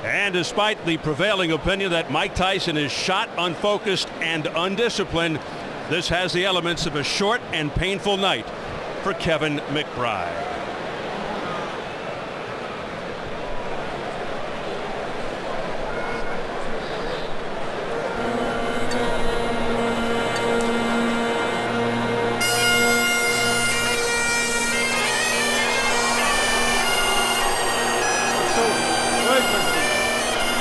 And despite the prevailing opinion that Mike Tyson is shot, unfocused, and undisciplined, this has the elements of a short and painful night for Kevin McBride.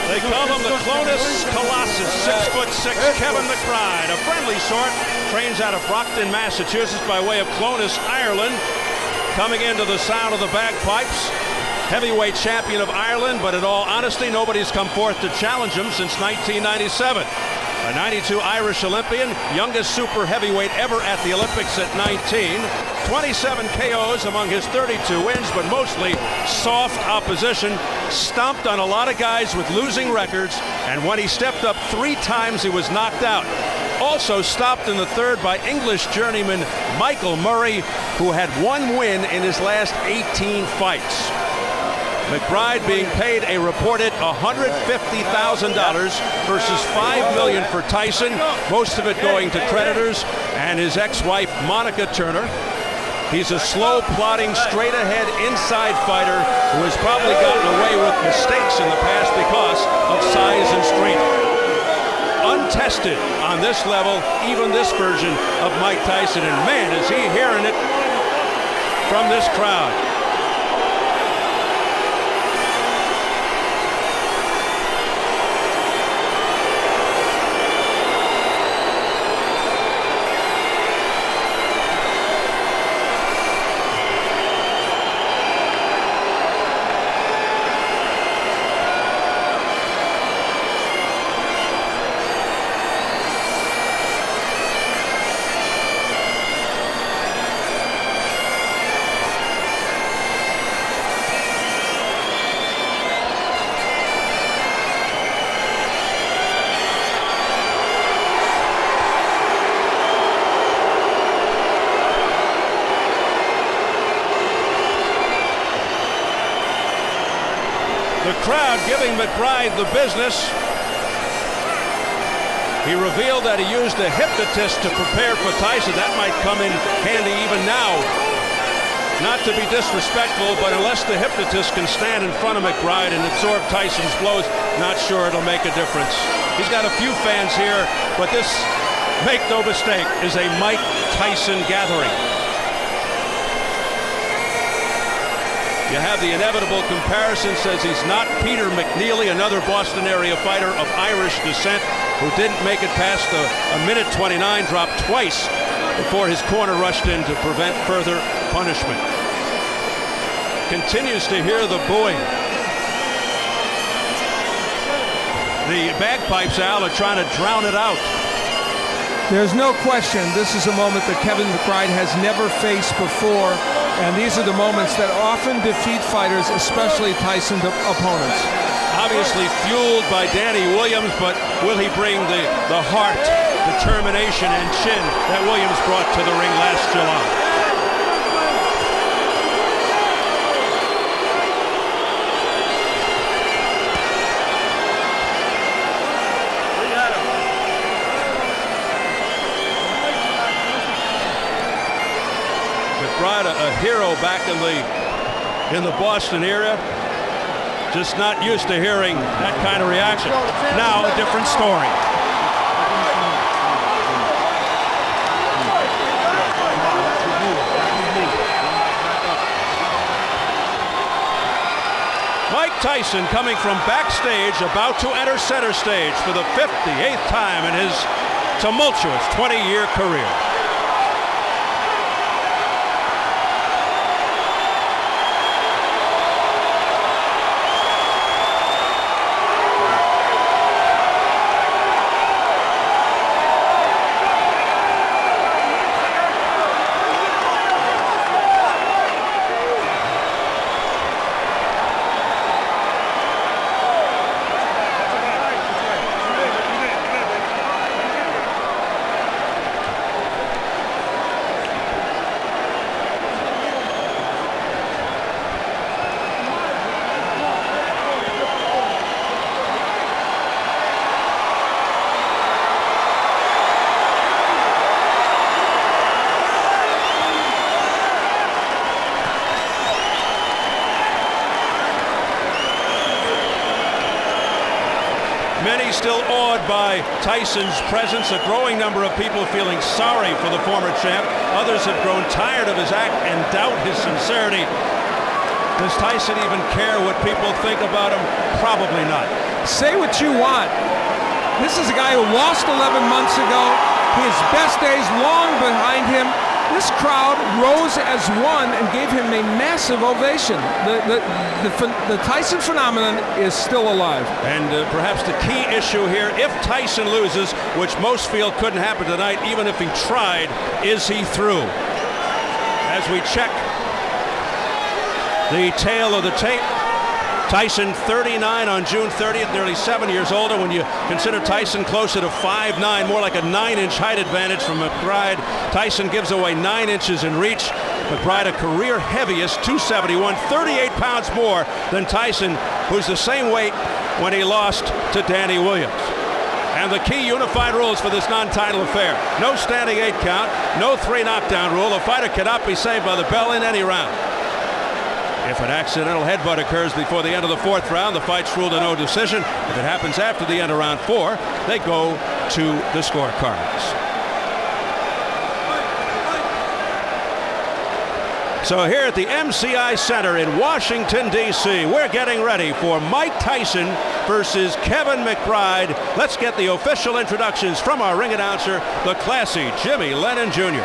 They call him the Clonus Colossus, 6'6", Kevin McBride, a friendly sort, trains out of Brockton, Massachusetts by way of Clonus, Ireland. Coming into the sound of the bagpipes, heavyweight champion of Ireland, but in all honesty, nobody's come forth to challenge him since 1997. A 92 Irish Olympian, youngest super heavyweight ever at the Olympics at 19. 27 KOs among his 32 wins, but mostly soft opposition. Stomped on a lot of guys with losing records, and when he stepped up 3 times, he was knocked out. Also stopped in the third by English journeyman Michael Murray, who had 1 win in his last 18 fights. McBride being paid a reported $150,000 versus $5 million for Tyson, most of it going to creditors and his ex-wife Monica Turner. He's a slow, plodding, straight-ahead inside fighter who has probably gotten away with mistakes in the past because of size and strength. Untested on this level, even this version of Mike Tyson, and man, is he hearing it from this crowd. The crowd giving McBride the business. He revealed that he used a hypnotist to prepare for Tyson. That might come in handy even now. Not to be disrespectful, but unless the hypnotist can stand in front of McBride and absorb Tyson's blows, not sure it'll make a difference. He's got a few fans here, but this, make no mistake, is a Mike Tyson gathering. You have the inevitable comparison, says he's not Peter McNeely, another Boston area fighter of Irish descent who didn't make it past a minute 29, dropped twice before his corner rushed in to prevent further punishment. Continues to hear the booing. The bagpipes, Al, are trying to drown it out. There's no question this is a moment that Kevin McBride has never faced before, and these are the moments that often defeat fighters, especially Tyson's opponents. Obviously fueled by Danny Williams, but will he bring the heart, determination, and chin that Williams brought to the ring last July? McBride, a hero back in the Boston area, just not used to hearing that kind of reaction. Now a different story. Mike Tyson coming from backstage, about to enter center stage for the 58th time in his tumultuous 20-year career. Many still awed by Tyson's presence, a growing number of people feeling sorry for the former champ. Others have grown tired of his act and doubt his sincerity. Does Tyson even care what people think about him? Probably not. Say what you want. This is a guy who lost 11 months ago. His best days long behind him. This crowd rose as one and gave him a massive ovation. The Tyson phenomenon is still alive. And perhaps the key issue here, if Tyson loses, which most feel couldn't happen tonight, even if he tried, is he through? As we check the tail of the tape, Tyson 39 on June 30th, nearly 7 years older. When you consider Tyson closer to 5'9", more like a 9-inch height advantage from McBride. Tyson gives away 9 inches in reach. McBride a career heaviest, 271, 38 pounds more than Tyson, who's the same weight when he lost to Danny Williams. And the key unified rules for this non-title affair: no standing 8 count, no 3 knockdown rule. A fighter cannot be saved by the bell in any round. If an accidental headbutt occurs before the end of the 4th round, the fight's ruled a no decision. If it happens after the end of round 4, they go to the scorecards. So here at the MCI Center in Washington, D.C., we're getting ready for Mike Tyson versus Kevin McBride. Let's get the official introductions from our ring announcer, the classy Jimmy Lennon Jr.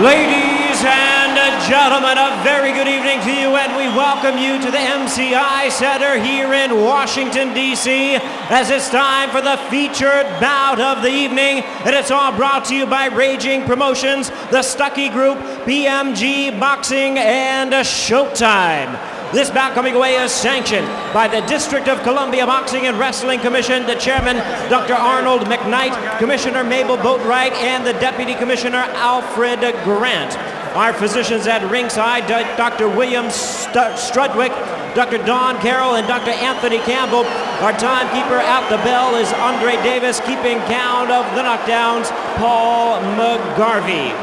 Ladies and gentlemen, a very good evening to you, and we welcome you to the MCI Center here in Washington, D.C., as it's time for the featured bout of the evening, and it's all brought to you by Raging Promotions, the Stuckey Group, BMG Boxing, and Showtime. This bout coming away is sanctioned by the District of Columbia Boxing and Wrestling Commission, the chairman, Dr. Arnold McKnight, Commissioner Mabel Boatwright, and the Deputy Commissioner Alfred Grant. Our physicians at ringside, Dr. William Strudwick, Dr. Don Carroll, and Dr. Anthony Campbell. Our timekeeper at the bell is Andre Davis, keeping count of the knockdowns, Paul McGarvey.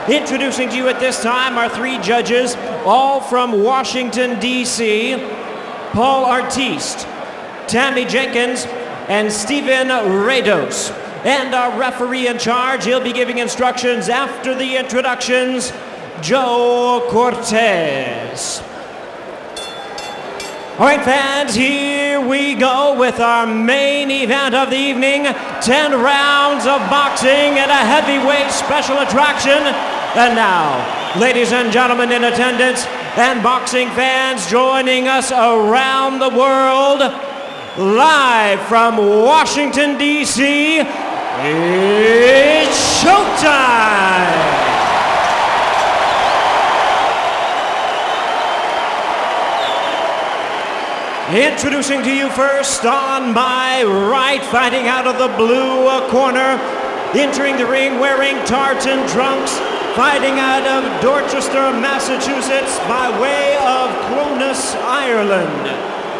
Introducing to you at this time our 3 judges, all from Washington, D.C., Paul Artiste, Tammy Jenkins, and Stephen Rados. And our referee in charge, he'll be giving instructions after the introductions, Joe Cortez. All right, fans, here we go with our main event of the evening. 10 rounds of boxing and a heavyweight special attraction. And now, ladies and gentlemen in attendance and boxing fans joining us around the world, live from Washington, D.C., it's showtime! Introducing to you first on my right, fighting out of the blue corner, entering the ring wearing tartan trunks, fighting out of Dorchester, Massachusetts, by way of Clonus, Ireland.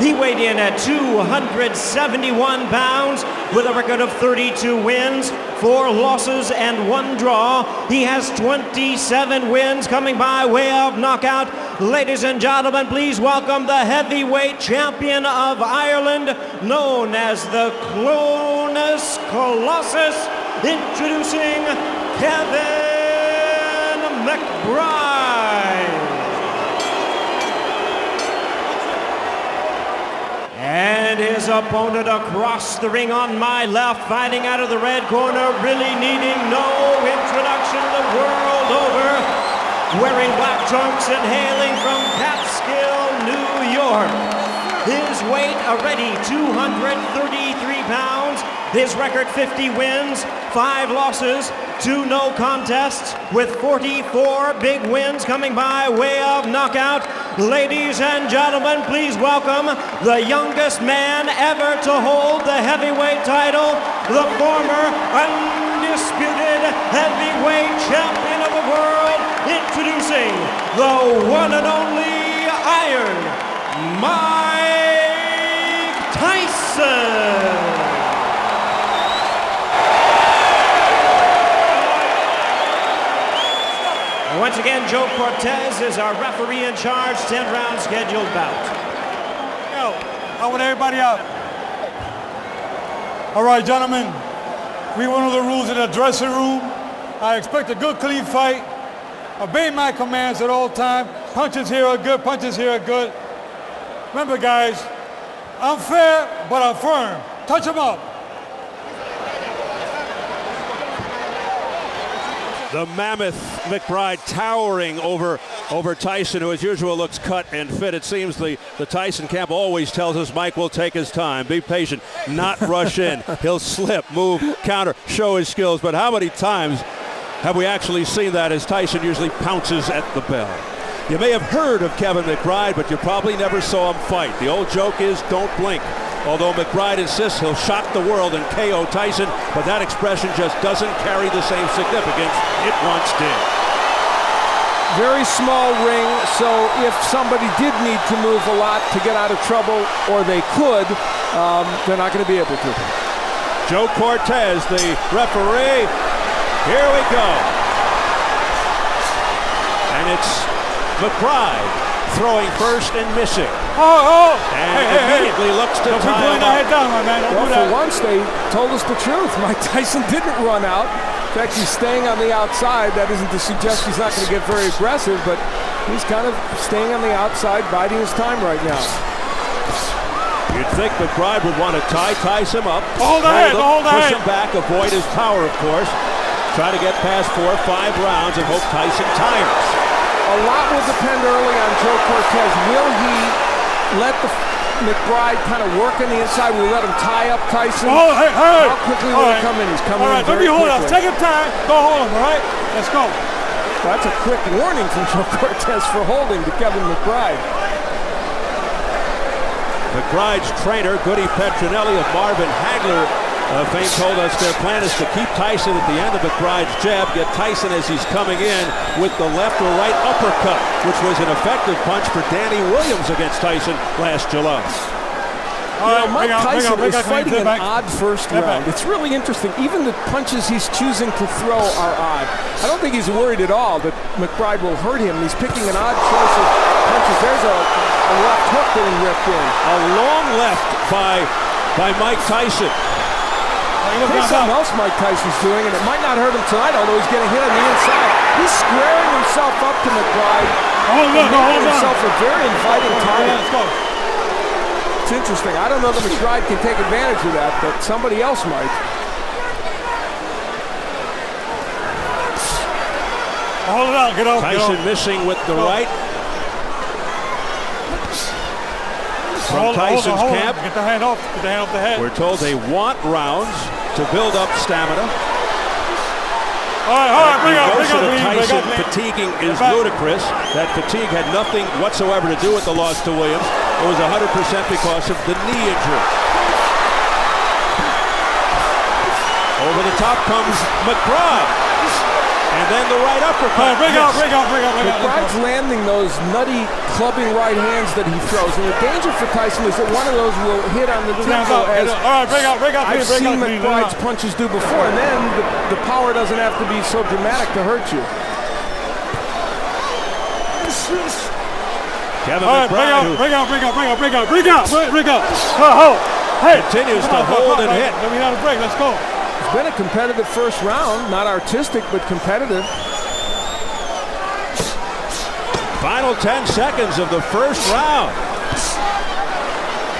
He weighed in at 271 pounds with a record of 32 wins, 4 losses, and 1 draw. He has 27 wins coming by way of knockout. Ladies and gentlemen, please welcome the heavyweight champion of Ireland, known as the Clonus Colossus, introducing Kevin McBride. And his opponent across the ring on my left, fighting out of the red corner, really needing no introduction the world over, wearing black trunks and hailing from Catskill, New York. His weight already 233 pounds. His record 50 wins, 5 losses, 2 no contests, with 44 big wins coming by way of knockout. Ladies and gentlemen, please welcome the youngest man ever to hold the heavyweight title, the former undisputed heavyweight champion of the world, introducing the one and only Iron Mike Tyson. Joe Cortez is our referee in charge. 10-round scheduled bout. Yo, I want everybody out. All right, gentlemen. We went over the rules in the dressing room. I expect a good, clean fight. Obey my commands at all times. Punches here are good. Punches here are good. Remember, guys, I'm fair, but I'm firm. Touch them up. The mammoth McBride towering over Tyson, who as usual looks cut and fit. It seems the Tyson camp always tells us Mike will take his time, be patient, not rush in. He'll slip, move, counter, show his skills. But how many times have we actually seen that as Tyson usually pounces at the bell? You may have heard of Kevin McBride, but you probably never saw him fight. The old joke is don't blink. Although McBride insists he'll shock the world and KO Tyson, but that expression just doesn't carry the same significance it once did. Very small ring, so if somebody did need to move a lot to get out of trouble, or they could, they're not going to be able to. Joe Cortez, the referee. Here we go. And it's McBride throwing first and missing. And immediately looks to tie him up. Down, my man. Well, for once, they told us the truth. Mike Tyson didn't run out. In fact, he's staying on the outside. That isn't to suggest he's not going to get very aggressive, but he's kind of staying on the outside, biding his time right now. You'd think McBride would want to tie Tyson up, hold push him back, avoid his power, of course. Try to get past 4 or 5 rounds and hope Tyson tires. A lot will depend early on Joe Cortez. Will he let the McBride kind of work on the inside? Will he let him tie up Tyson? How quickly will he come in? He's coming in very quickly. Take him time. Go hold him, all right? Let's go. That's a quick warning from Joe Cortez for holding to Kevin McBride. McBride's trainer, Goody Petronelli of Marvin Hagler fame, told us their plan is to keep Tyson at the end of McBride's jab, get Tyson as he's coming in with the left or right uppercut, which was an effective punch for Danny Williams against Tyson last July. Mike Tyson is fighting an odd first round. It's really interesting. Even the punches he's choosing to throw are odd. I don't think he's worried at all that McBride will hurt him. He's picking an odd choice of punches. There's a left hook getting ripped in. A long left by Mike Tyson. There's something else Mike Tyson's doing, and it might not hurt him tonight, although he's getting hit on the inside. He's squaring himself up to McBride. Making himself a very inviting target. It's interesting. I don't know that McBride can take advantage of that, but somebody else might. Hold it out. Get off. Tyson missing with the right. From Tyson's camp. Get the hand off. Get the hand off the head. We're told they want rounds to build up stamina. All right, bring up. Tyson fatiguing is ludicrous. That fatigue had nothing whatsoever to do with the loss to Williams. It was 100% because of the knee injury. Over the top comes McBride. And then the right uppercut. Bring up. McBride's landing those nutty clubbing right hands that he throws. And the danger for Tyson is that one of those will hit on the tempo, as I've seen McBride's punches do before. And then the power doesn't have to be so dramatic to hurt you. Kevin McBride, bring out. Hey, continues to hold and hit. Let me have a break. Let's go. It's been a competitive first round, not artistic, but competitive. Final 10 seconds of the first round.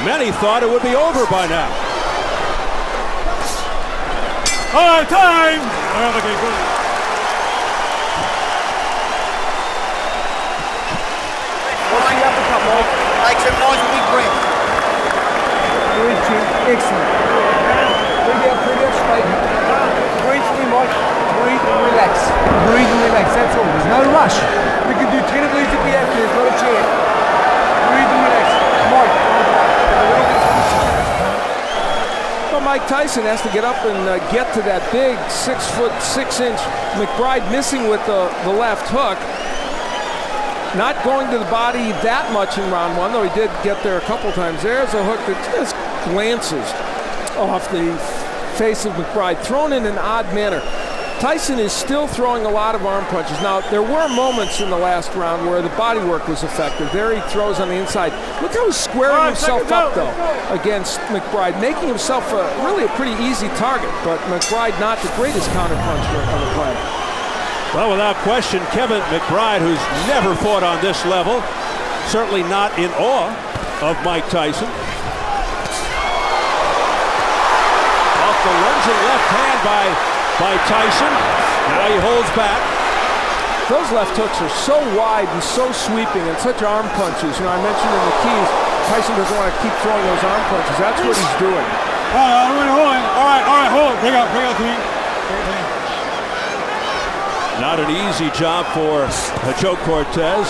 Many thought it would be over by now. All right, time. Okay, good. What's the uppercut, Mike? Take some nice big breath. Excellent. Breathe out straight. Breathe for me, Mike. Breathe and relax. Breathe and relax, that's all. There's no rush. We can do 10 of these if we have to. There's not a chair. Breathe and relax. Mike. Well, Mike Tyson has to get up and get to that big 6'6" McBride, missing with the left hook. Not going to the body that much in round one, though he did get there a couple times. There's a hook that just glances off the face of McBride, thrown in an odd manner. Tyson is still throwing a lot of arm punches. Now, there were moments in the last round where the body work was effective. There he throws on the inside. Look how he's squaring himself up, though, against McBride, making himself really a pretty easy target. But McBride not the greatest counterpuncher on the planet. Well, without question, Kevin McBride, who's never fought on this level, certainly not in awe of Mike Tyson. Off the lunging left hand by Tyson. Now he holds back. Those left hooks are so wide and so sweeping and such arm punches. You know, I mentioned in the keys, Tyson doesn't want to keep throwing those arm punches. That's what he's doing. All right, hold it. Bring out to me. Not an easy job for Joe Cortez.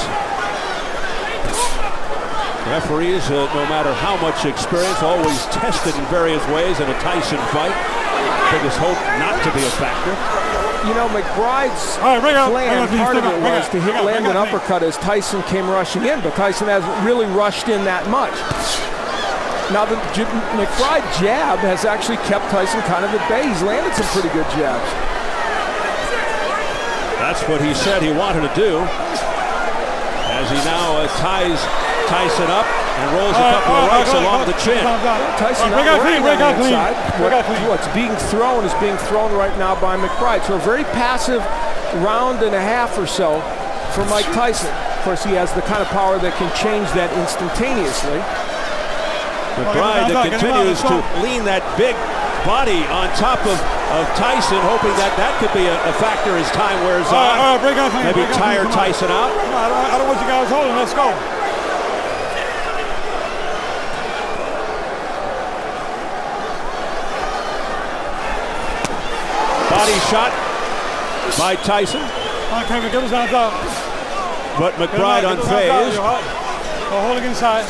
Referees, no matter how much experience, always tested in various ways in a Tyson fight. Biggest hope not to be a factor. You know, McBride's plan, part of it was to land an uppercut as Tyson came rushing in, but Tyson hasn't really rushed in that much. Now, the McBride jab has actually kept Tyson kind of at bay. He's landed some pretty good jabs. That's what he said he wanted to do, as he now ties Tyson up and rolls a couple of rights along the chin. Tyson not working on the inside. What's being thrown is being thrown right now by McBride. So a very passive round and a half or so for Mike Tyson. Of course, he has the kind of power that can change that instantaneously. McBride that continues to lean that big body on top of Tyson, hoping that could be a factor as time wears on. Maybe tire Tyson out. I don't want you guys holding. Let's go. Body shot by Tyson. Okay, give us hands up. But McBride unfazed. Holding inside.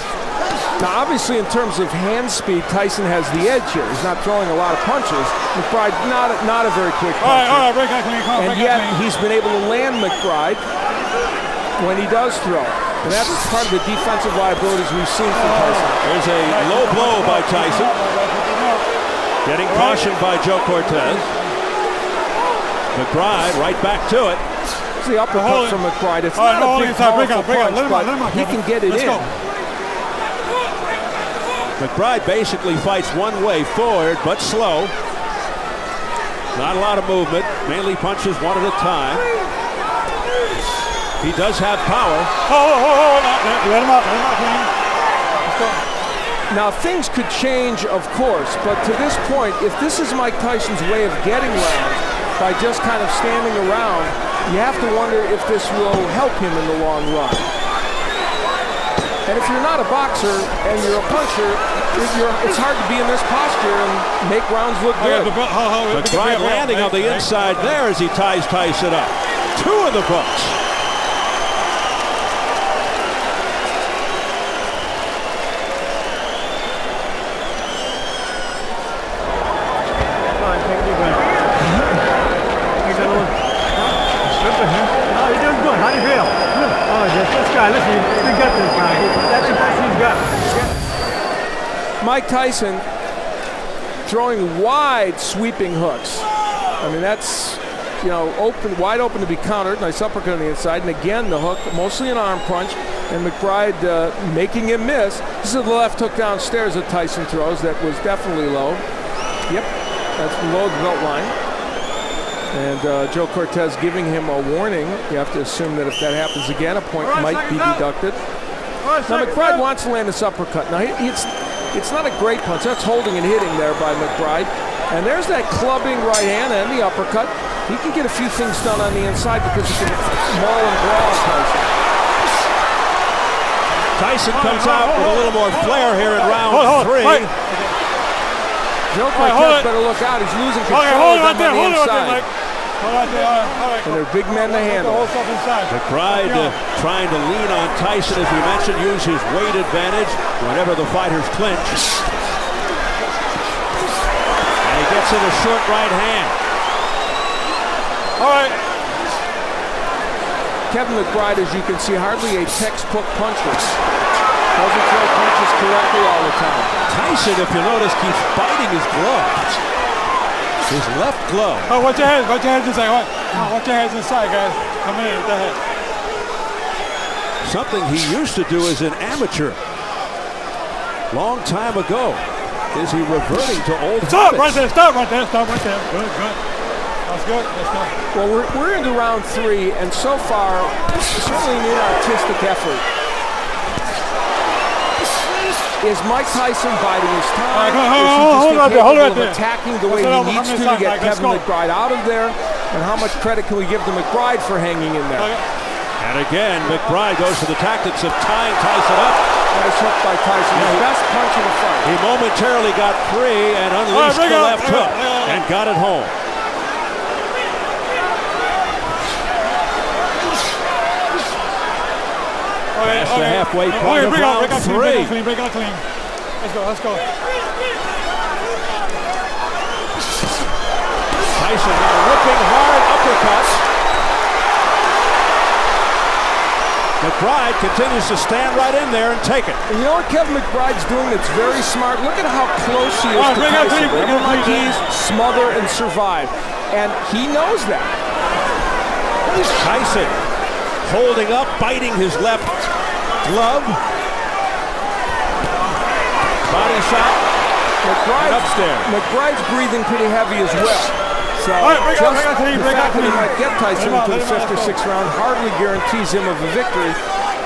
Now, obviously, in terms of hand speed, Tyson has the edge here. He's not throwing a lot of punches. McBride, not a very quick puncher. All right, break out to me. And yet, he's been able to land McBride when he does throw. And that's part of the defensive liabilities we've seen from Tyson. There's a low blow by Tyson. Getting cautioned by Joe Cortez. McBride right back to it. It's the uppercut from McBride. It's not a big, powerful punch, but he can get it in. McBride basically fights one way forward, but slow. Not a lot of movement, mainly punches one at a time. He does have power. Let him up, Now, things could change, of course, but to this point, if this is Mike Tyson's way of getting rounds by just kind of standing around, you have to wonder if this will help him in the long run. And if you're not a boxer and you're a puncher, it's hard to be in this posture and make rounds look good. McBride landing on the inside there as he ties Tyson up. 2 in the books. Mike Tyson throwing wide sweeping hooks. I mean, that's, you know, wide open to be countered. Nice uppercut on the inside. And again, the hook, mostly an arm punch. And McBride making him miss. This is the left hook downstairs that Tyson throws that was definitely low. Yep, that's below the belt line. And Joe Cortez giving him a warning. You have to assume that if that happens again, a point might be deducted. Now, McBride wants to land this uppercut. Now, it's not a great punch. That's holding and hitting there by McBride. And there's that clubbing right hand and the uppercut. He can get a few things done on the inside because he can maul and brawl Tyson. Tyson comes out with a little more flair here in round 3. Joe Cortez better look out. He's losing control of them on the inside. And they're big men to handle. McBride trying to lean on Tyson, as we mentioned, use his weight advantage whenever the fighters clinch. And he gets in a short right hand. All right. Kevin McBride, as you can see, hardly a textbook puncher. Doesn't throw punches correctly all the time. Tyson, if you notice, keeps biting his gloves. his left glove. Oh, watch your heads inside. Watch your heads inside, guys. Come in with the head. Something he used to do as an amateur. Long time ago. Is he reverting to old Stop habits? right there. Stop right there. Stop right there. Good, good. That's good. Let's go. Well, we're into round 3, and so far, certainly an artistic effort. Is Mike Tyson biding his time? Hold right there. Attacking the way he needs to get Kevin McBride out of there? And how much credit can we give to McBride for hanging in there? And again, McBride goes to the tactics of tying Tyson up. Nice hook by Tyson. His best punch in the fight. He momentarily got free and unleashed the left hook and got it home. Past the halfway point of round 3. Break out clean. Let's go. Tyson now whipping hard uppercuts. McBride continues to stand right in there and take it. And you know what Kevin McBride's doing that's very smart? Look at how close he is to Tyson. He's smother and survive. And he knows that. Tyson holding up, biting his left glove. Body shot. McBride's breathing pretty heavy as well. So the fact that he might get Tyson into the 5th or 6th round hardly guarantees him of a victory.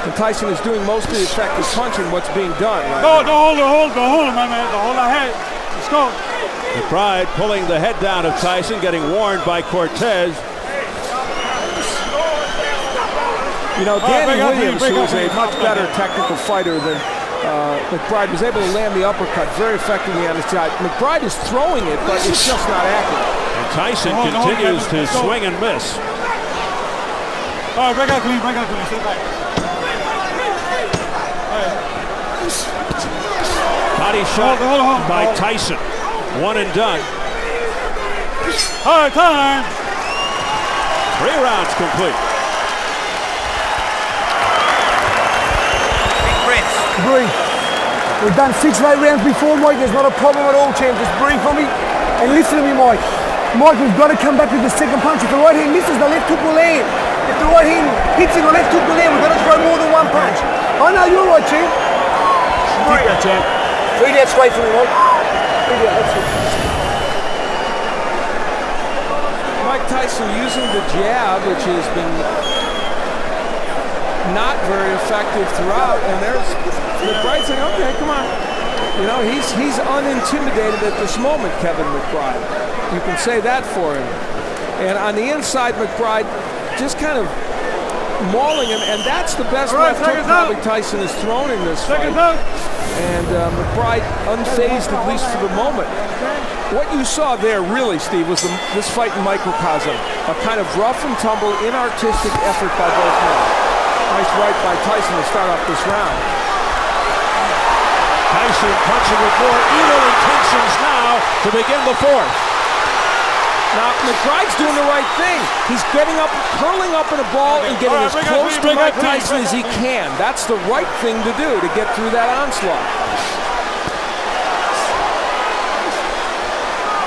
And Tyson is doing most of the effective punching what's being done. Don't hold him, my man. Don't hold our head. Let's go. McBride pulling the head down of Tyson, getting warned by Cortez. You know, Danny Williams, who is a much better technical fighter than McBride, was able to land the uppercut very effectively on his side. McBride is throwing it, but it's just not accurate. And Tyson continues to swing and miss. All right, break out clean. Stay back. Body shot by Tyson. One and done. All right, time. 3 rounds complete. Breathe. We've done 6 or 8 rounds before, Mike. There's not a problem at all, champ. Just breathe for me and listen to me, Mike. Mike, we've got to come back with the second punch. If the right hand misses, the left hook will land. If the right hand hits it, the left hook will land. We've got to throw more than one punch. I know you're right, champ. Breathe that, champ. Breathe that straight for me, Mike. Breathe that. That's it. Mike Tyson using the jab, which has been not very effective throughout, and there's McBride saying, okay, come on. You know, he's unintimidated at this moment, Kevin McBride. You can say that for him. And on the inside, McBride just kind of mauling him, and that's the best left hook probably Tyson has thrown in this fight. And McBride unfazed, at least for the moment. What you saw there, really, Steve, was this fight in microcosm. A kind of rough and tumble, inartistic effort by both men. Nice right by Tyson to start off this round. Tyson punching with more evil intentions now to begin the 4th. Now, McBride's doing the right thing. He's getting up, curling up in a ball and getting as close to Mike Tyson as he can. That's the right thing to do to get through that onslaught.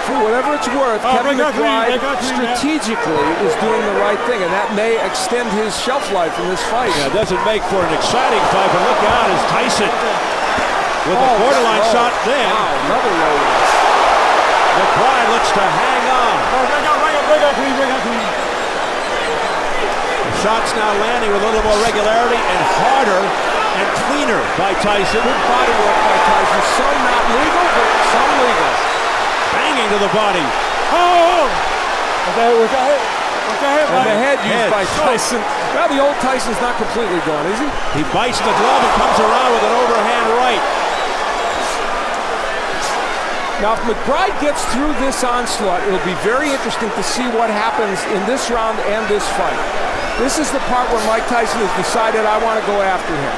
For whatever it's worth, Kevin McBride strategically is doing the right thing, and that may extend his shelf life in this fight. Yeah, it doesn't make for an exciting fight, but look out as Tyson with a borderline shot then. Wow, another low. McBride looks to hang on. Break out clean. The shot's now landing with a little more regularity and harder and cleaner by Tyson. Good body work by Tyson. Some not legal, but some legal. Banging to the body. And the head used by Tyson. Well, the old Tyson's not completely gone, is he? He bites the glove and comes around with an overhand right. Now, if McBride gets through this onslaught, it'll be very interesting to see what happens in this round and this fight. This is the part where Mike Tyson has decided, I want to go after him.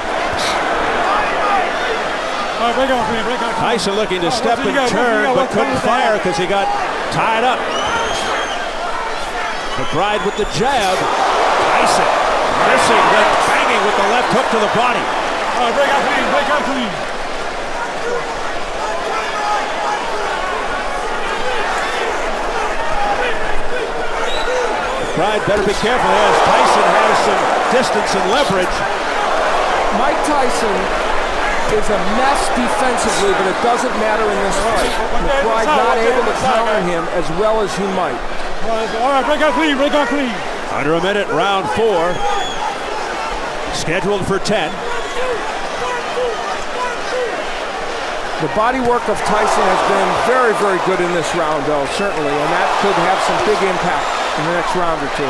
Tyson looking to step and turn, but couldn't fire because he got tied up. McBride with the jab. Tyson missing, then banging with the left hook to the body. Break out clean. McBride better be careful as Tyson has some distance and leverage. Mike Tyson is a mess defensively, but it doesn't matter in this fight. McBride not able to counter him as well as he might. All right, break out clean, break out clean. Under a minute, round 4. Scheduled for 10. The body work of Tyson has been very, very good in this round, though, certainly, and that could have some big impact in the next round or two.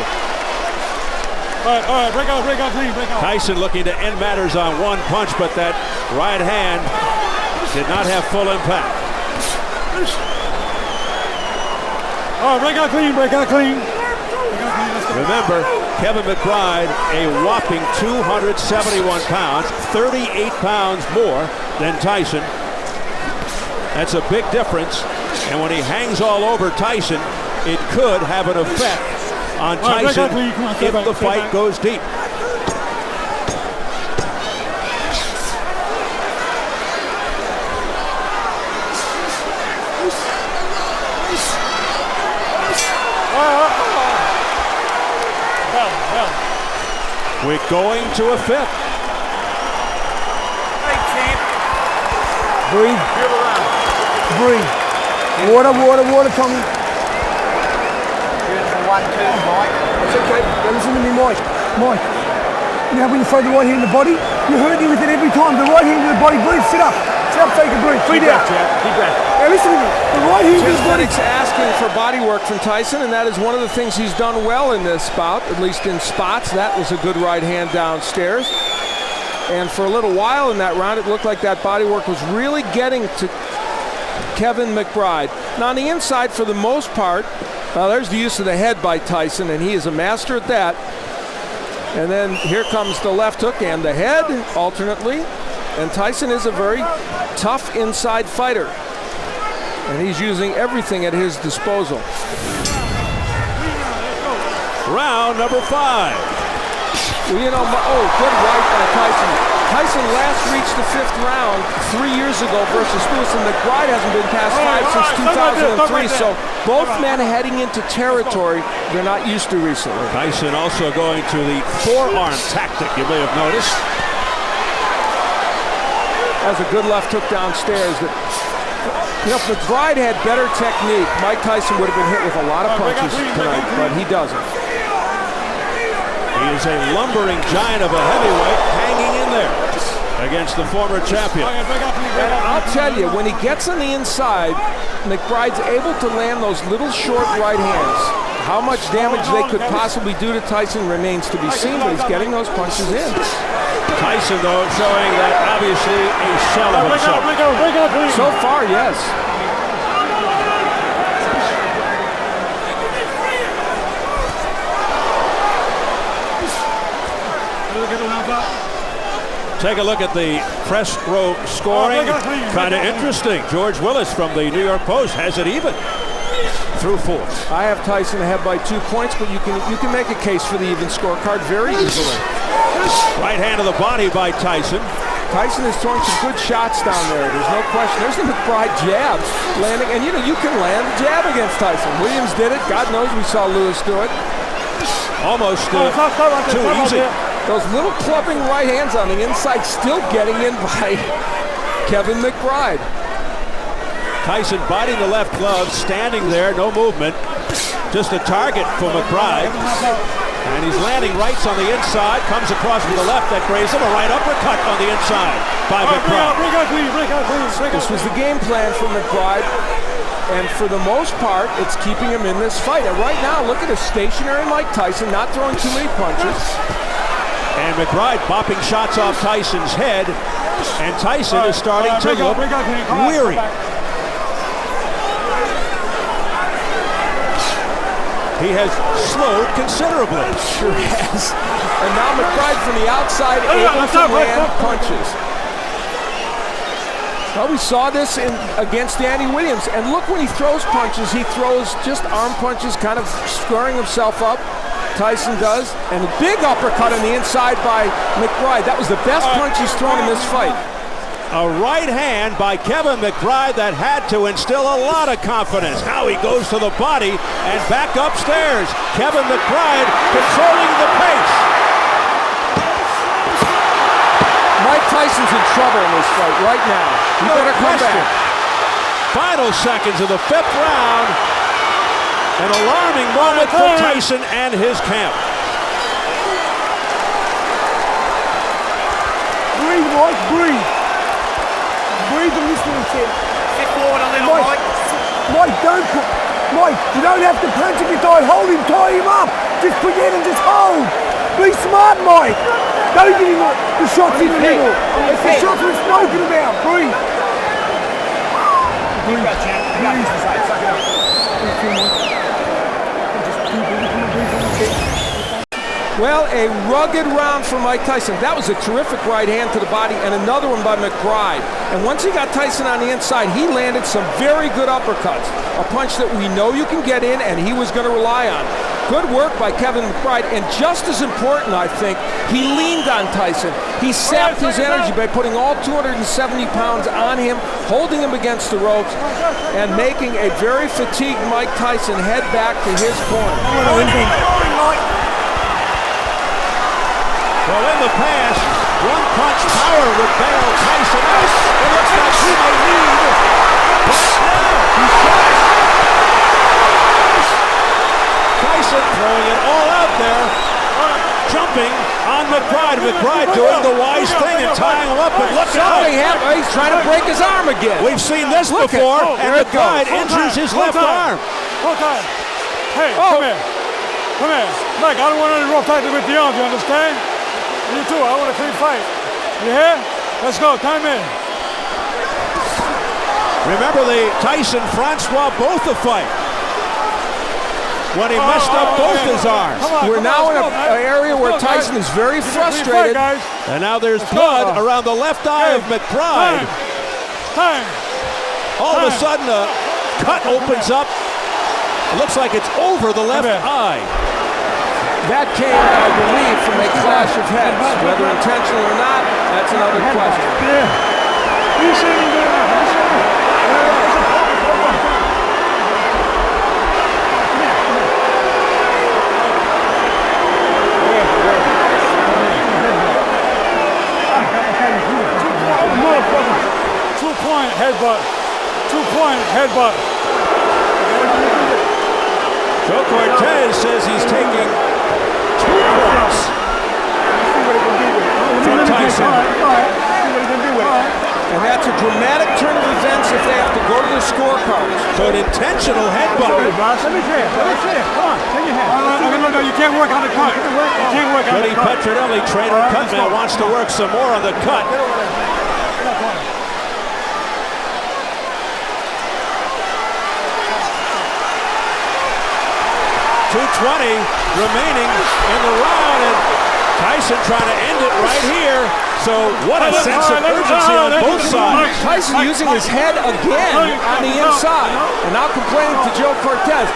All right, break out clean, break out. Tyson looking to end matters on one punch, but that right hand did not have full impact. All right, break out clean, break out clean. Remember, Kevin McBride, a whopping 271 pounds, 38 pounds more than Tyson. That's a big difference, and when he hangs all over Tyson, it could have an effect on Tyson if the fight goes deep. We're going to a 5th. Breathe. Breathe. Water, Tommy. Beautiful 1-2, Mike. It's okay. Now listen to me, Mike. Mike, you know when you throw the right hand in the body? You're hurting with it every time. The right hand in the body. Breathe. Sit up. Sit up, take a breathe. Breathe out. Deep breath. Now listen to me. The right hand in the body. It's asking for body work from Tyson, and that is one of the things he's done well in this bout, at least in spots. That was a good right hand downstairs. And for a little while in that round, it looked like that body work was really getting to Kevin McBride. Now on the inside, for the most part, there's the use of the head by Tyson, and he is a master at that. And then here comes the left hook and the head alternately. And Tyson is a very tough inside fighter, and he's using everything at his disposal. Round number 5. Well, you know, good right by Tyson. Tyson last reached the 5th round 3 years ago versus Lewis, and McBride hasn't been past 5 since 2003, so both men heading into territory they're not used to recently. Tyson also going to the forearm tactic, you may have noticed. That's a good left hook downstairs. You know, if McBride had better technique, Mike Tyson would have been hit with a lot of punches tonight, but he doesn't. He is a lumbering giant of a heavyweight hanging in there against the former champion. And I'll tell you, when he gets on the inside, McBride's able to land those little short right hands. How much damage they could possibly do to Tyson remains to be seen, but he's getting those punches in. Tyson, though, showing that obviously a shell of himself. So far, yes. Take a look at the press row scoring. Kind of interesting. George Willis from the New York Post has it even through 4. I have Tyson ahead by 2 points, but you can make a case for the even scorecard very easily. Right hand to the body by Tyson. Tyson is throwing some good shots down there. There's no question. There's the McBride jab landing, and you can land a jab against Tyson. Williams did it. God knows we saw Lewis do it. Almost too easy. Those little clubbing right hands on the inside still getting in by Kevin McBride. Tyson biting the left glove, standing there, no movement. Just a target for McBride. And he's landing rights on the inside, comes across with the left that grazes him, a right uppercut on the inside by McBride. This was the game plan for McBride, and for the most part, it's keeping him in this fight. And right now, look at a stationary Mike Tyson, not throwing too many punches. And McBride bopping shots off Tyson's head, and Tyson is starting to look weary. He has slowed considerably. Sure has. And now McBride from the outside able to land punches. Well, we saw this against Danny Williams, and look when he throws punches, he throws just arm punches, kind of squaring himself up. Tyson does, and a big uppercut on the inside by McBride. That was the best punch he's thrown in this fight. A right hand by Kevin McBride that had to instill a lot of confidence. Now he goes to the body and back upstairs. Kevin McBride controlling the pace. Mike Tyson's in trouble in this fight right now. He better come back. Final seconds of the 5th round. An alarming moment for Tyson and his camp. Breathe, Mike, breathe. Breathe and listen to him. Sit forward a little, Mike. Mike, don't put... Mike, you don't have to punch if you're tired. Hold him, tie him up. Just put your head and just hold. Be smart, Mike. Don't give him the shots in the middle. The shots we're smoking about. Breathe. Breathe. Well, a rugged round for Mike Tyson. That was a terrific right hand to the body and another one by McBride. And once he got Tyson on the inside, he landed some very good uppercuts. A punch that we know you can get in and he was going to rely on. Good work by Kevin McBride. And just as important, I think, he leaned on Tyson. He sapped his energy by putting all 270 pounds on him, holding him against the ropes, and making a very fatigued Mike Tyson head back to his corner. Well, in the past, one-punch power would bail Tyson out. It looks like he may need. But now, he's shot. Tyson throwing it all out there, jumping on McBride. McBride doing the wise thing and tying him up, but look out. He's trying to break his arm again. We've seen this before, and McBride injures his left arm. Hold time. Hey, come here. Come here. Mike, I don't want any rough tactics with the arms, you understand? You too, I want a clean fight. You hear? Let's go, time in. Remember the Tyson-Francois Botha fight when he messed up both his arms. We're now in an area where Tyson is very frustrated. And now there's blood around the left eye of McBride. All of a sudden, a cut opens up. It looks like it's over the left eye. That came, I believe, from a clash of heads. Whether intentional or not, that's another question. Two-point headbutt. Two-point headbutt. Joe Cortez says he's taking 2 points from Tyson. And that's a dramatic turn of events if they have to go to the scorecards. So an intentional headbutt. Let me see it. Come on, take your hand. No, you can't work on the cut. You can't work on the cut. Petronelli, trainer Cutman, wants to work some more on the cut. 2:20 remaining in the round, and Tyson trying to end it right here. So what a sense of urgency on both sides. Tyson using his head again on the inside, and now complaining to Joe Cortez.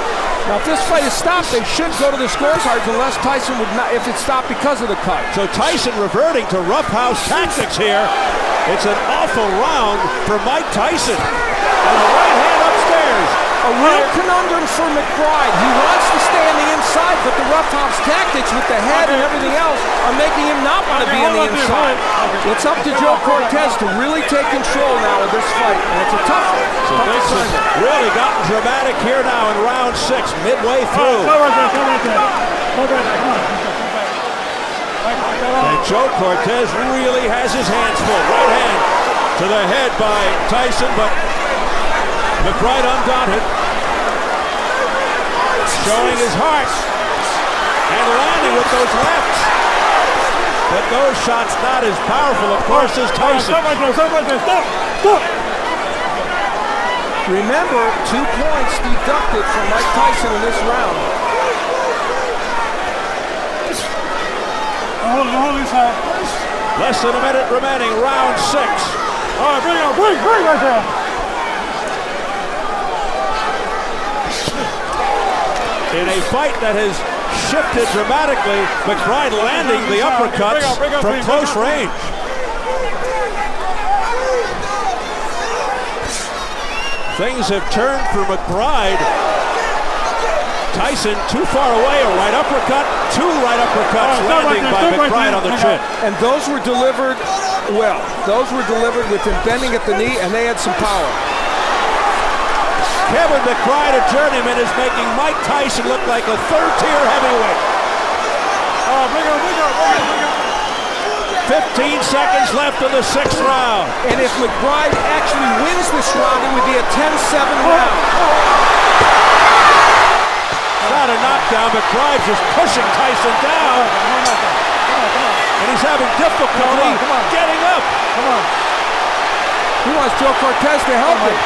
Now, if this fight is stopped, they should go to the scorecards unless Tyson would not, if it's stopped because of the cut. So Tyson reverting to roughhouse tactics here. It's an awful round for Mike Tyson. And a right hand upstairs. A real conundrum for McBride. He wants to stay on the inside, but the roughhouse tactics with the head and everything else are making him not want to be on the inside. It's up to Joe Cortez to really take control now of this fight, and it's a tough one. So things have really gotten dramatic here now in round 6, midway through. And Joe Cortez really has his hands full. Right hand to the head by Tyson, but McBride undaunted, showing his heart and landing with those lefts. But those shots not as powerful, of course, as Tyson. Remember, 2 points deducted from Mike Tyson in this round. Hold this side. Less than a minute remaining, round 6. All right, bring it on, bring right there. In a fight that has shifted dramatically, McBride landing the uppercuts from close range. Things have turned for McBride. Tyson too far away, a right uppercut, two right uppercuts landing by McBride on the chin. And those were delivered well. Those were delivered with him bending at the knee, and they had some power. Kevin McBride, a journeyman, is making Mike Tyson look like a third-tier heavyweight. 15 seconds left in the 6th round. And if McBride actually wins this round, it would be a 10-7 round. Not a knockdown. McBride just pushing Tyson down. And he's having difficulty getting up. He wants Joe Cortez to help him.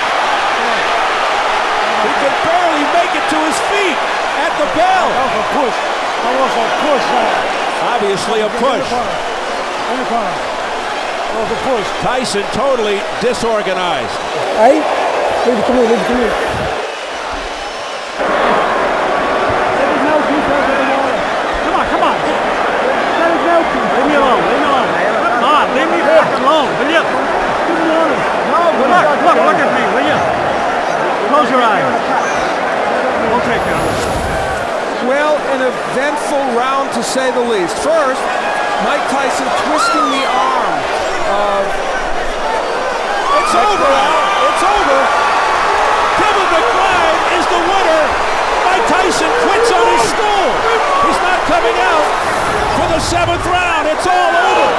He can barely make it to his feet at the bell. Obviously a push. Tyson totally disorganized. Hey, come here. Come on. Leave me alone. Come on, leave me fucking alone, will you? Look at me, will you? Close your eyes. We'll take care of this. Well, an eventful round to say the least. First, Mike Tyson twisting the arm of... It's over, Al. It's over. Kevin McBride is the winner. Mike Tyson quits on his stool. He's not coming out for the 7th round. It's all over.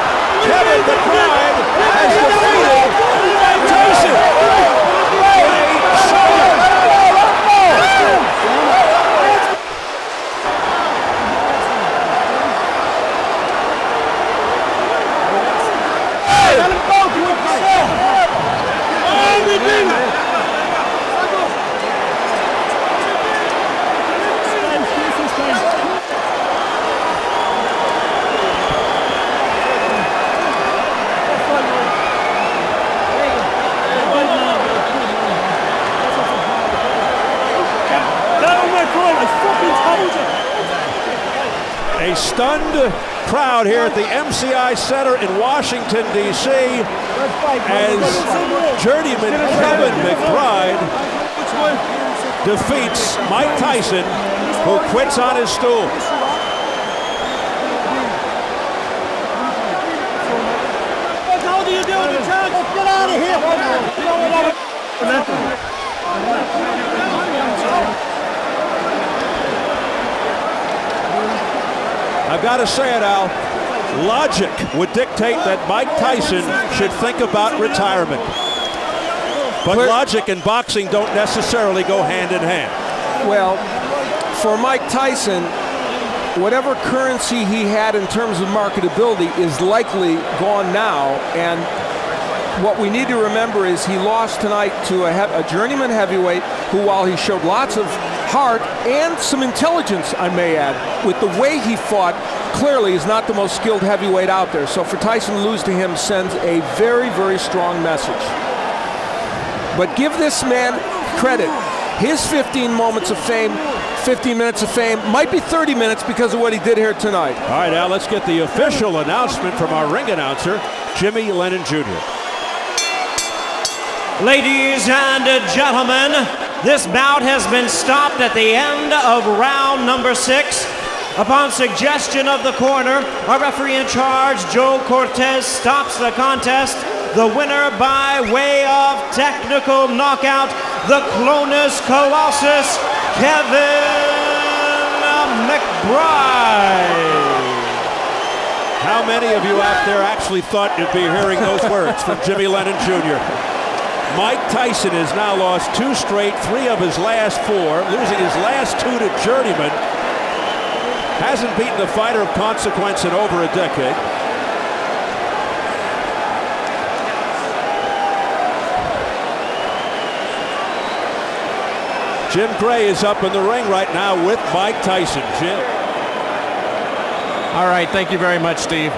Kevin McBride has defeated Mike Tyson. A stunned crowd here at the MCI Center in Washington, D.C. as journeyman Kevin McBride defeats Mike Tyson, who quits on his stool. How do you do with the chance? Get out of here! I've got to say it, Al. Logic would dictate that Mike Tyson should think about retirement. But logic and boxing don't necessarily go hand in hand. Well, for Mike Tyson, whatever currency he had in terms of marketability is likely gone now. And what we need to remember is he lost tonight to a journeyman heavyweight who, while he showed lots of heart and some intelligence, I may add, with the way he fought, clearly is not the most skilled heavyweight out there. So for Tyson to lose to him sends a very, very strong message. But give this man credit. His 15 moments of fame, 15 minutes of fame, might be 30 minutes because of what he did here tonight. All right, Al, let's get the official announcement from our ring announcer, Jimmy Lennon Jr. Ladies and gentlemen, this bout has been stopped at the end of round number 6. Upon suggestion of the corner, our referee in charge, Joe Cortez, stops the contest. The winner by way of technical knockout, the Clonus Colossus, Kevin McBride. How many of you out there actually thought you'd be hearing those words from Jimmy Lennon Jr.? Mike Tyson has now lost 2 straight, 3 of his last 4, losing his last 2 to journeyman. Hasn't beaten a fighter of consequence in over a decade. Jim Gray is up in the ring right now with Mike Tyson. Jim. All right, thank you very much, Steve.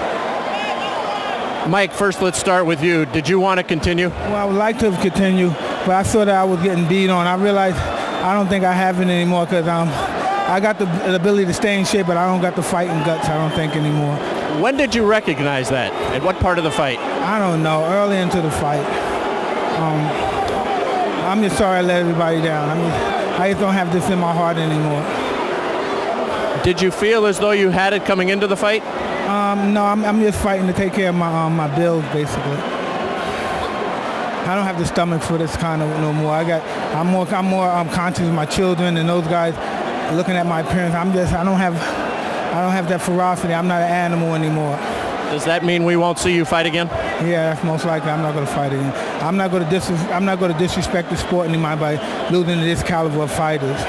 Mike, first let's start with you. Did you want to continue? Well, I would like to continue, but I saw that I was getting beat on. I realized I don't think I have it anymore because I got the ability to stay in shape, but I don't got the fighting guts, I don't think, anymore. When did you recognize that? At what part of the fight? I don't know. Early into the fight. I I'm just sorry I let everybody down. I just don't have this in my heart anymore. Did you feel as though you had it coming into the fight? No, I'm just fighting to take care of my bills, basically. I don't have the stomach for this kind of no more. I'm more conscious of my children and those guys looking at my appearance. I don't have that ferocity. I'm not an animal anymore. Does that mean we won't see you fight again? Yeah, that's most likely. I'm not going to fight again. I'm not going to disrespect the sport anymore by losing to this caliber of fighters.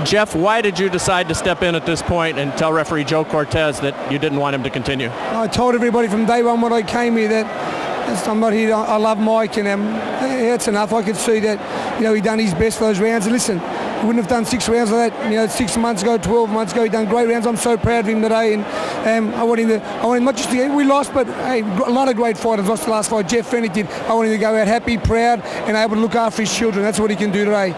Jeff, why did you decide to step in at this point and tell referee Joe Cortez that you didn't want him to continue? I told everybody from day one when I came here that I'm not here. I love Mike, and that's enough. I could see that, he done his best for those rounds. And listen, he wouldn't have done 6 rounds like that, 6 months ago, 12 months ago. He done great rounds. I'm so proud of him today, and I want him not just to. We lost, but hey, a lot of great fighters lost the last fight. Jeff Fennick did. I want him to go out happy, proud, and able to look after his children. That's what he can do today.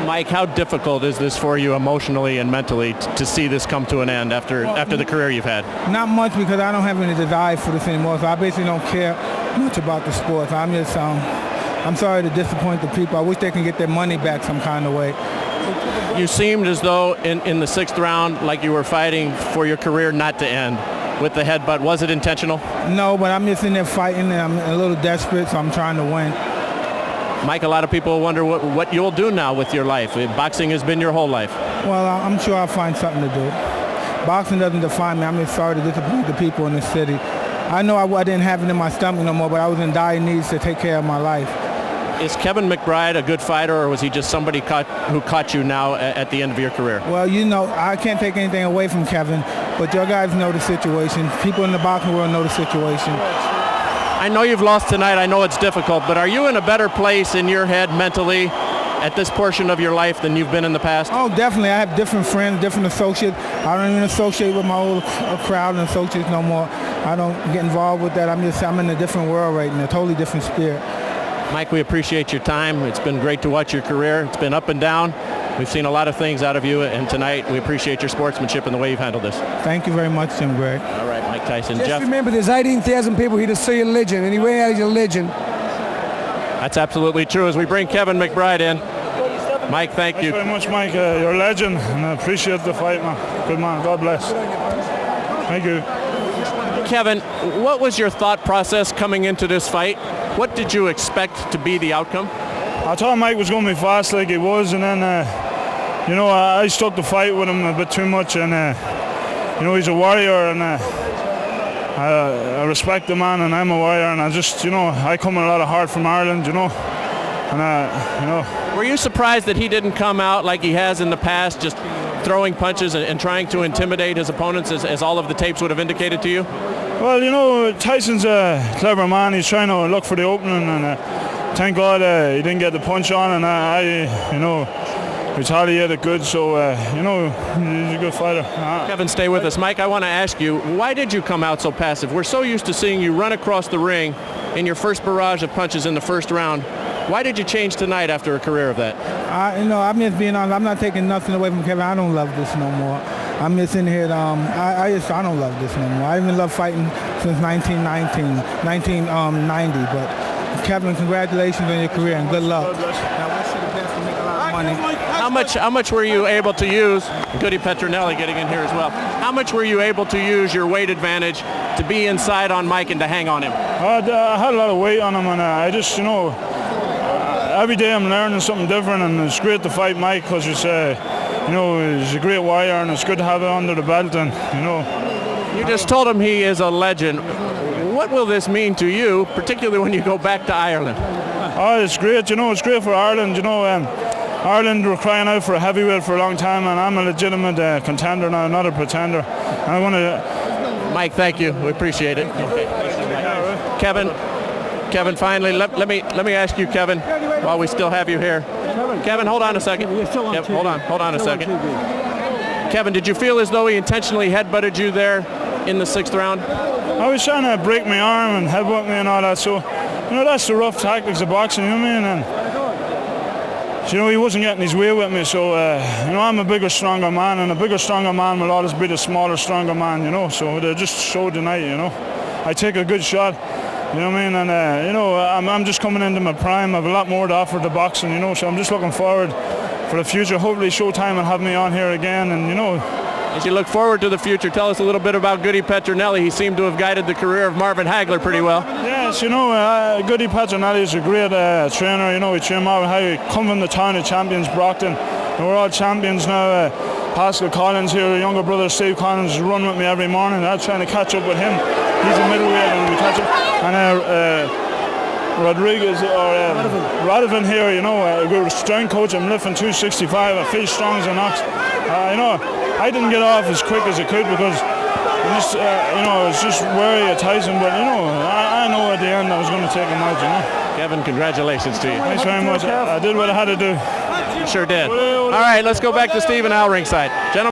Mike, how difficult is this for you emotionally and mentally to see this come to an end after the career you've had? Not much, because I don't have any desire for this anymore, so I basically don't care much about the sport. I'm just, I'm sorry to disappoint the people. I wish they can get their money back some kind of way. You seemed as though in the 6th round like you were fighting for your career not to end with the headbutt. Was it intentional? No, but I'm just in there fighting, and I'm a little desperate, so I'm trying to win. Mike, a lot of people wonder what you'll do now with your life. Boxing has been your whole life. Well, I'm sure I'll find something to do. Boxing doesn't define me. I'm just sorry to disappoint the people in this city. I know I didn't have it in my stomach no more, but I was in dire needs to take care of my life. Is Kevin McBride a good fighter, or was he just somebody who caught you now at the end of your career? Well, I can't take anything away from Kevin, but your guys know the situation. People in the boxing world know the situation. I know you've lost tonight. I know it's difficult, but are you in a better place in your head mentally at this portion of your life than you've been in the past? Oh, definitely. I have different friends, different associates. I don't even associate with my old crowd and associates no more. I don't get involved with that. I'm in a different world right now, a totally different spirit. Mike, we appreciate your time. It's been great to watch your career. It's been up and down. We've seen a lot of things out of you, and tonight we appreciate your sportsmanship and the way you've handled this. Thank you very much, Jim Greg. All right, Mike Tyson. Just Jeff, remember, there's 18,000 people here to see a legend, and he went out as a legend. That's absolutely true. As we bring Kevin McBride in, Mike, thank you. Thanks very much, Mike. You're a legend, and I appreciate the fight, man. Good man. God bless. Thank you. Kevin, what was your thought process coming into this fight? What did you expect to be the outcome? I thought Mike was going to be fast like he was, and then, I stuck the fight with him a bit too much, and, he's a warrior, and I respect the man, and I'm a warrior, and I come a lot of heart from Ireland, and, Were you surprised that he didn't come out like he has in the past, just throwing punches and trying to intimidate his opponents as all of the tapes would have indicated to you? Well, Tyson's a clever man. He's trying to look for the opening, and thank God he didn't get the punch on, and I retaliated good, so, he's a good fighter. Kevin, stay with us. Mike, I want to ask you, why did you come out so passive? We're so used to seeing you run across the ring in your first barrage of punches in the first round. Why did you change tonight after a career of that? I'm just being honest. I'm not taking nothing away from Kevin. I don't love this no more. I'm just in here. I don't love this no more. I even love fighting since 1990. But Kevin, congratulations on your career and good luck. Now, wish you the best to make a lot of money. How much were you able to use? Goody Petronelli getting in here as well. How much were you able to use your weight advantage to be inside on Mike and to hang on him? I had a lot of weight on him, and I just, every day I'm learning something different, and it's great to fight Mike because he's a great warrior, and it's good to have it under the belt, and, You just told him he is a legend. What will this mean to you, particularly when you go back to Ireland? Oh, it's great. It's great for Ireland. Ireland were crying out for a heavyweight for a long time, and I'm a legitimate contender now, not a pretender. And I want to. Mike, thank you. We appreciate it. Okay. Kevin, finally, let me ask you, Kevin, while we still have you here. Kevin, hold on a second. Hold on a second. Kevin, did you feel as though he intentionally headbutted you there in the 6th round? I was trying to break my arm and headbutt me and all that, so, that's the rough tactics of boxing, you know what I mean? And, he wasn't getting his way with me, so, I'm a bigger, stronger man, and a bigger, stronger man will always be the smaller, stronger man, so they just showed tonight, I take a good shot, You know what I mean? And, you know, I'm just coming into my prime. I have a lot more to offer to boxing, you know, so I'm just looking forward for the future. Hopefully Showtime will have me on here again, and, you know. As you look forward to the future, tell us a little bit about Goody Petronelli. He seemed to have guided the career of Marvin Hagler pretty well. Yes, you know, Goody Petronelli is a great trainer. You know, we train Marvin Hagler. Come from the town of champions, Brockton. And we're all champions now. Pascal Collins here, a younger brother, Steve Collins, run with me every morning. I'm trying to catch up with him. He's a middleweight and we catch up. And Rodriguez or Radovan here, you know, a good strength coach. I'm lifting 265. I feel strong as an ox. You know, I didn't get off as quick as I could because you know, I was just wary of Tyson. But you know, I know at the end I was going to take him out. You know. Kevin, congratulations to you. Thanks very much. I did what I had to do. You sure did. All right, let's go back to Steve and Al ringside. Gentlemen.